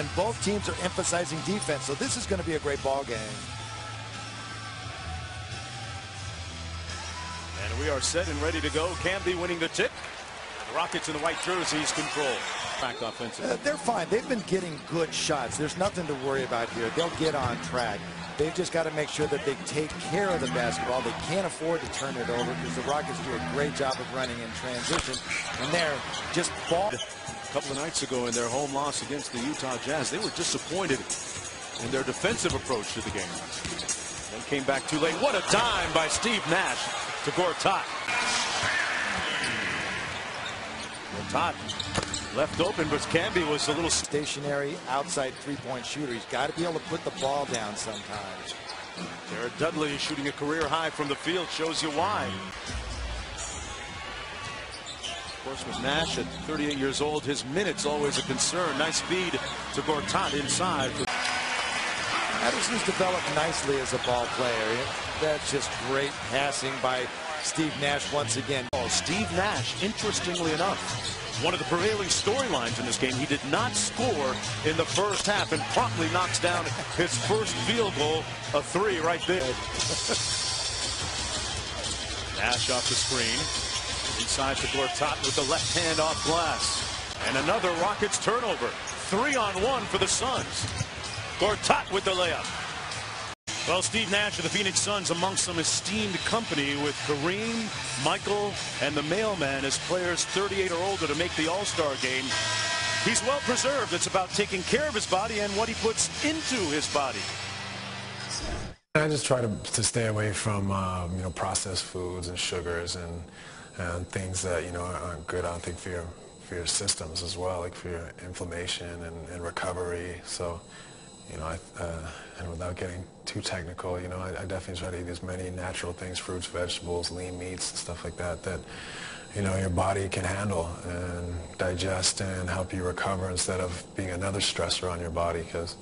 and both teams are emphasizing defense, so this is going to be a great ball game. And we are set and ready to go. Camby winning the tip. The Rockets in the white jerseys control. Back offensive. They're fine. They've been getting good shots. There's nothing to worry about here. They'll get on track. They've just got to make sure that they take care of the basketball. They can't afford to turn it over because the Rockets do a great job of running in transition. And they're just ball. A couple of nights ago in their home loss against the Utah Jazz, they were disappointed in their defensive approach to the game. Then came back too late. What a dime by Steve Nash to Gortat. Gortat left open, but Camby was a little stationary outside three-point shooter. He's got to be able to put the ball down sometimes. Jared Dudley shooting a career high from the field shows you why. Of course, with Nash at 38 years old, his minutes always a concern. Nice feed to Gortat inside. Addison's developed nicely as a ball player. That's just great passing by Steve Nash once again. Steve Nash, interestingly enough, one of the prevailing storylines in this game, he did not score in the first half and promptly knocks down his first field goal, a three right there. Nash off the screen. Inside to Gortat with the left hand off glass. And another Rockets turnover. 3-on-1 for the Suns. Gortat with the layup. Well, Steve Nash of the Phoenix Suns amongst some esteemed company with Kareem, Michael, and the mailman as players 38 or older to make the All-Star game. He's well preserved. It's about taking care of his body and what he puts into his body. I just try to stay away from processed foods and sugars and things that aren't good, I don't think, for your systems as well, like for your inflammation and recovery. So and without getting too technical, I definitely try to eat as many natural things, fruits, vegetables, lean meats, stuff like that, your body can handle and digest and help you recover instead of being another stressor on your body. Because,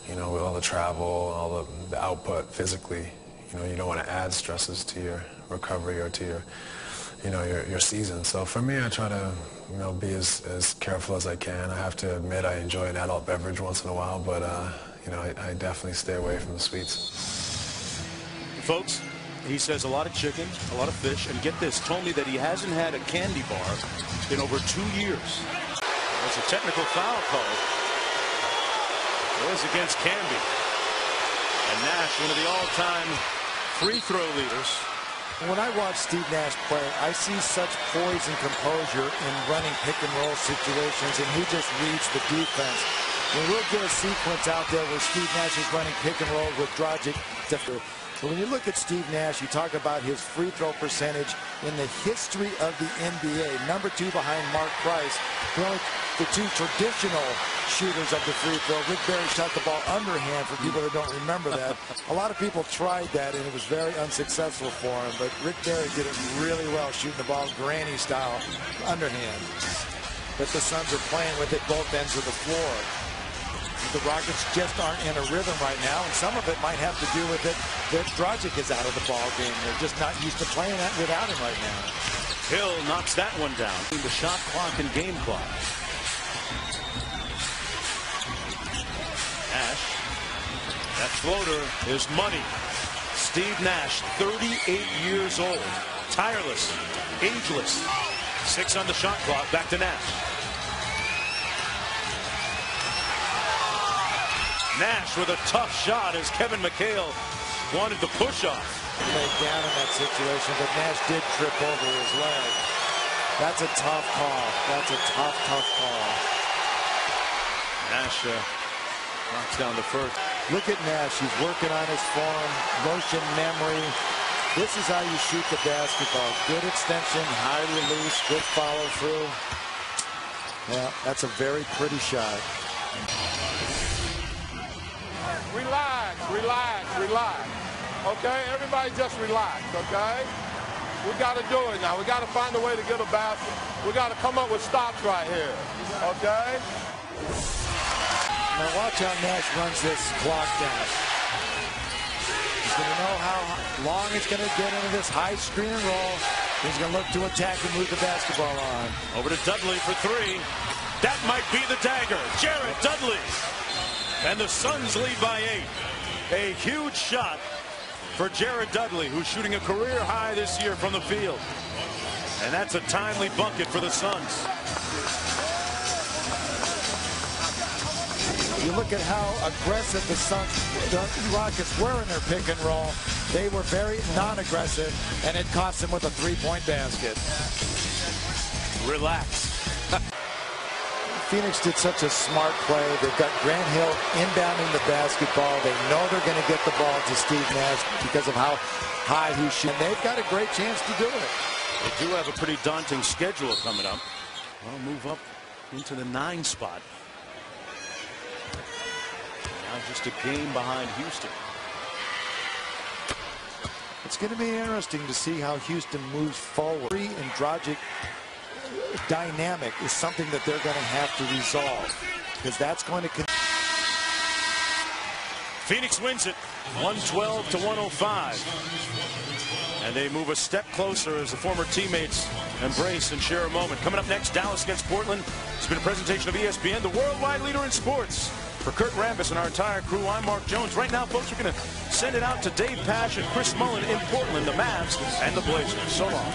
with all the travel, all the output physically, you don't want to add stresses to your recovery or to your season. So for me, I try to be as careful as I can. I have to admit I enjoy an adult beverage once in a while, but I definitely stay away from the sweets. Folks, he says a lot of chicken, a lot of fish, and get this, told me that he hasn't had a candy bar in over 2 years. There's a technical foul call. It was against Camby. And Nash, one of the all-time free throw leaders. When I watch Steve Nash play, I see such poise and composure in running pick-and-roll situations, and he just reads the defense. We'll get a sequence out there where Steve Nash is running pick-and-roll with Dragic. But when you look at Steve Nash, you talk about his free throw percentage in the history of the NBA. #2 behind Mark Price. The two traditional shooters of the free throw. Rick Barry shot the ball underhand, for people that don't remember that. A lot of people tried that, and it was very unsuccessful for him. But Rick Barry did it really well, shooting the ball granny style underhand. But the Suns are playing with it both ends of the floor. The Rockets just aren't in a rhythm right now, and some of it might have to do with it that Dragic is out of the ball game. They're just not used to playing that without him right now. Hill knocks that one down. The shot clock and game clock. Nash. That floater is money. Steve Nash, 38 years old. Tireless. Ageless. 6 on the shot clock. Back to Nash. Nash with a tough shot as Kevin McHale wanted the push-off. Laid down in that situation, but Nash did trip over his leg. That's a tough call. That's a tough call. Nash knocks down the first. Look at Nash. He's working on his form, motion memory. This is how you shoot the basketball. Good extension, high release, good follow through. Yeah, that's a very pretty shot. Relax, relax, relax. Okay, everybody just relax, okay? We got to do it now. We got to find a way to get a basket. We got to come up with stops right here, okay? Now watch how Nash runs this clock down. He's going to know how long it's going to get into this high screen and roll. He's going to look to attack and move the basketball on. Over to Dudley for 3. That might be the dagger. Jared Dudley And the Suns lead by 8. A huge shot for Jared Dudley, who's shooting a career high this year from the field. And that's a timely bucket for the Suns. You look at how aggressive the Rockets were in their pick and roll. They were very non-aggressive, and it cost them with a three-point basket. Relax. Phoenix did such a smart play. They've got Grant Hill inbounding the basketball. They know they're going to get the ball to Steve Nash because of how high he's shooting. They've got a great chance to do it. They do have a pretty daunting schedule coming up. Well, move up into the 9 spot. Now just a game behind Houston. It's going to be interesting to see how Houston moves forward. The androgynic dynamic is something that they're going to have to resolve, because that's going to. Phoenix wins it 112 to 105. And they move a step closer as the former teammates embrace and share a moment. Coming up next, Dallas against Portland. It's been a presentation of ESPN, the worldwide leader in sports. For Kurt Rambis and our entire crew, I'm Mark Jones. Right now, folks, we're going to send it out to Dave Pash and Chris Mullen in Portland, the Mavs and the Blazers. So long.